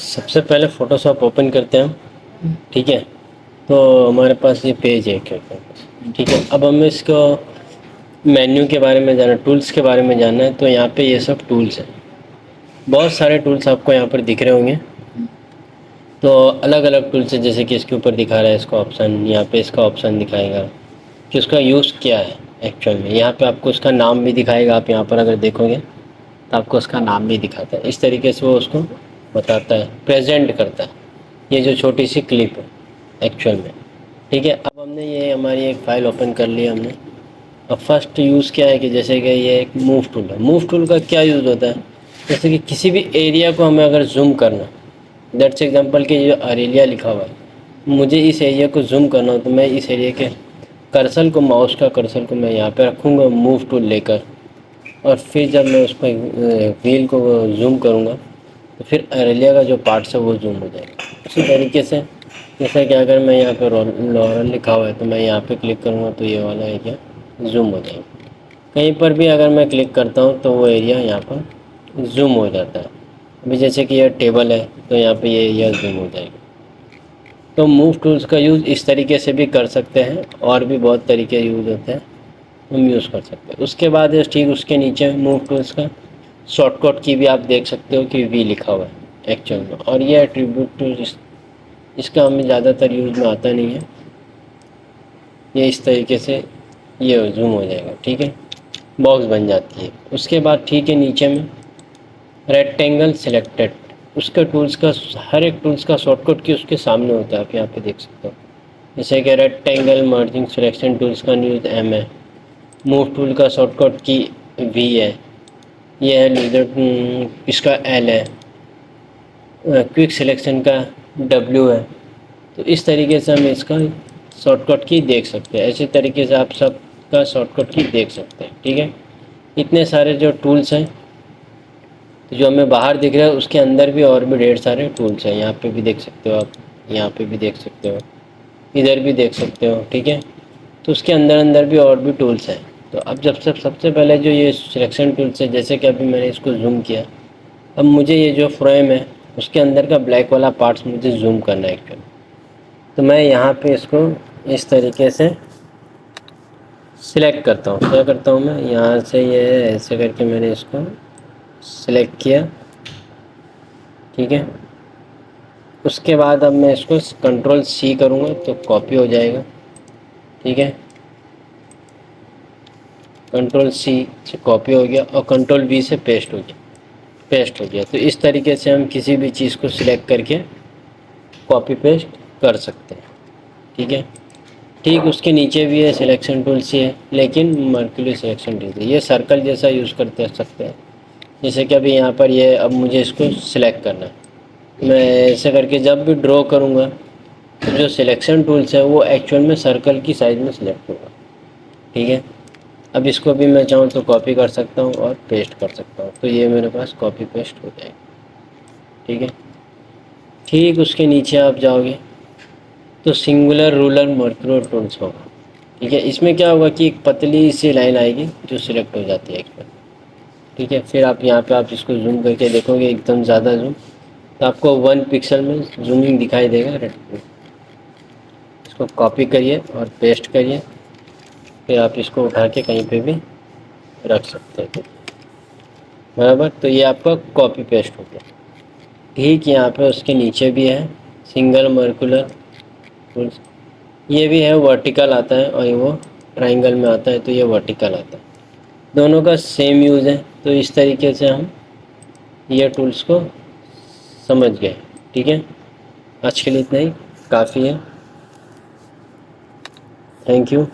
सबसे पहले Photoshop open करते हैं हम, ठीक है। तो हमारे पास ये पेज है क्या, ठीक है। अब हमें इसको मेन्यू के बारे में जानना, टूल्स के बारे में जानना है। तो यहाँ पे ये सब टूल्स हैं, बहुत सारे टूल्स आपको यहाँ पर दिख रहे होंगे। तो अलग अलग टूल्स है, जैसे कि इसके ऊपर दिखा रहा है इसका ऑप्शन, यहाँ पे इसका ऑप्शन दिखाएगा कि उसका यूज़ क्या है एक्चुअल में। यहाँ पे आपको उसका नाम भी दिखाएगा, आप यहाँ पर अगर देखोगे तो आपको उसका नाम भी दिखाता है। इस तरीके से वो उसको बताता है, प्रेजेंट करता है। ये जो छोटी सी क्लिप है एक्चुअल में, ठीक है। अब हमने ये हमारी एक फ़ाइल ओपन कर ली हमने। अब फर्स्ट यूज़ क्या है कि जैसे कि ये एक मूव टूल है। मूव टूल का क्या यूज़ होता है, जैसे कि किसी भी एरिया को हमें अगर जूम करना, दैट्स एग्जांपल कि जो एरिया लिखा हुआ है, मुझे इस एरिया को जूम करना हो तो मैं इस एरिया के कर्सर को, माउस का कर्सर को मैं यहाँ पे रखूँगा मूव टूल लेकर, और फिर जब मैं उसको व्हील को जूम करूँगा तो फिर एरिया का जो पार्ट्स है वो जूम हो जाएगा। उसी तरीके से जैसे कि अगर मैं यहाँ पे लॉरल लिखा हुआ है तो मैं यहाँ पे क्लिक करूँगा तो ये वाला एरिया जूम हो जाएगा। कहीं पर भी अगर मैं क्लिक करता हूँ तो वो एरिया यहाँ पर जूम हो जाता है। अभी जैसे कि यह टेबल है तो यहाँ पे ये एरिया जूम हो जाएगा। तो मूव टूल्स का यूज़ इस तरीके से भी कर सकते हैं, और भी बहुत तरीके यूज़ होते हैं, हम यूज़ कर सकते हैं। उसके बाद ठीक उसके नीचे मूव टूल्स का शॉर्टकट की भी आप देख सकते हो कि वी लिखा हुआ है एक्चुअल में। और ये एट्रीब्यूट टूल इसका हमें ज़्यादातर यूज़ में आता नहीं है। ये इस तरीके से ये जूम हो जाएगा, ठीक है, बॉक्स बन जाती है। उसके बाद ठीक है, नीचे में रेक्टेंगल सिलेक्टेड, उसका टूल्स का हर एक टूल्स का शॉर्टकट की उसके सामने होता है, आप यहाँ पे देख सकते हो। जैसे कि रेक्टेंगल मर्जिंग सिलेक्शन टूल्स का यूज़ एम है, मूव टूल का शॉर्टकट की वी है, ये है लीडर इसका एल है, क्विक सिलेक्शन का डब्ल्यू है। तो इस तरीके से हम इसका शॉर्टकट की देख सकते हैं। ऐसे तरीके से आप सब का शॉर्टकट की देख सकते हैं, ठीक है। इतने सारे जो टूल्स हैं, तो जो हमें बाहर दिख रहा है उसके अंदर भी और भी ढेर सारे टूल्स हैं। यहाँ पे भी देख सकते हो आप, यहाँ पे भी देख सकते हो, इधर भी देख सकते हो, ठीक है। तो उसके अंदर अंदर भी और भी टूल्स हैं। तो अब जब सबसे पहले जो ये सिलेक्शन टूल्स है, जैसे कि अभी मैंने इसको जूम किया, अब मुझे ये जो फ्रेम है उसके अंदर का ब्लैक वाला पार्ट्स मुझे जूम करना है एक्चुअली। तो मैं यहाँ पे इसको इस तरीके से सिलेक्ट करता हूँ। क्या करता हूँ मैं, यहाँ से ये ऐसे करके मैंने इसको सिलेक्ट किया, ठीक है। उसके बाद अब मैं इसको कंट्रोल सी करूँगा तो कॉपी हो जाएगा, ठीक है। कंट्रोल सी से कॉपी हो गया और कंट्रोल वी से पेस्ट हो गया। तो इस तरीके से हम किसी भी चीज़ को सिलेक्ट करके कॉपी पेस्ट कर सकते हैं, ठीक है। ठीक उसके नीचे भी है सिलेक्शन टूल सी है, लेकिन मर्क्यूरी सिलेक्शन टूल ये सर्कल जैसा यूज़ करते सकते हैं। जैसे कि अभी यहाँ पर ये अब मुझे इसको सिलेक्ट करना है, मैं ऐसे करके जब भी ड्रॉ करूँगा तो जो सिलेक्शन टूल्स है वो एक्चुअल में सर्कल की साइज में सिलेक्ट होगा, ठीक है। अब इसको भी मैं चाहूँ तो कॉपी कर सकता हूँ और पेस्ट कर सकता हूँ, तो ये मेरे पास कॉपी पेस्ट हो जाएगा, ठीक है। ठीक उसके नीचे आप जाओगे तो सिंगुलर रूलर मर्क्यूरी टूल्स होगा, ठीक है। इसमें क्या होगा कि एक पतली सी लाइन आएगी जो सिलेक्ट हो जाती है इसमें, ठीक है। फिर आप यहाँ पे आप इसको जूम करके देखोगे एकदम ज़्यादा जूम, तो आपको 1 पिक्सल में जूमिंग दिखाई देगा रेड। इसको कॉपी करिए और पेस्ट करिए, फिर आप इसको उठा के कहीं पे भी रख सकते हैं, बराबर। तो ये आपका कॉपी पेस्ट हो गया, ठीक। यहाँ पे उसके नीचे भी है सिंगल मर्कुलर टूल्स, ये भी है वर्टिकल आता है और वो ट्राइंगल में आता है, तो ये वर्टिकल आता है। दोनों का सेम यूज़ है। तो इस तरीके से हम ये टूल्स को समझ गए, ठीक है। आज के लिए इतना ही काफ़ी है। Thank you.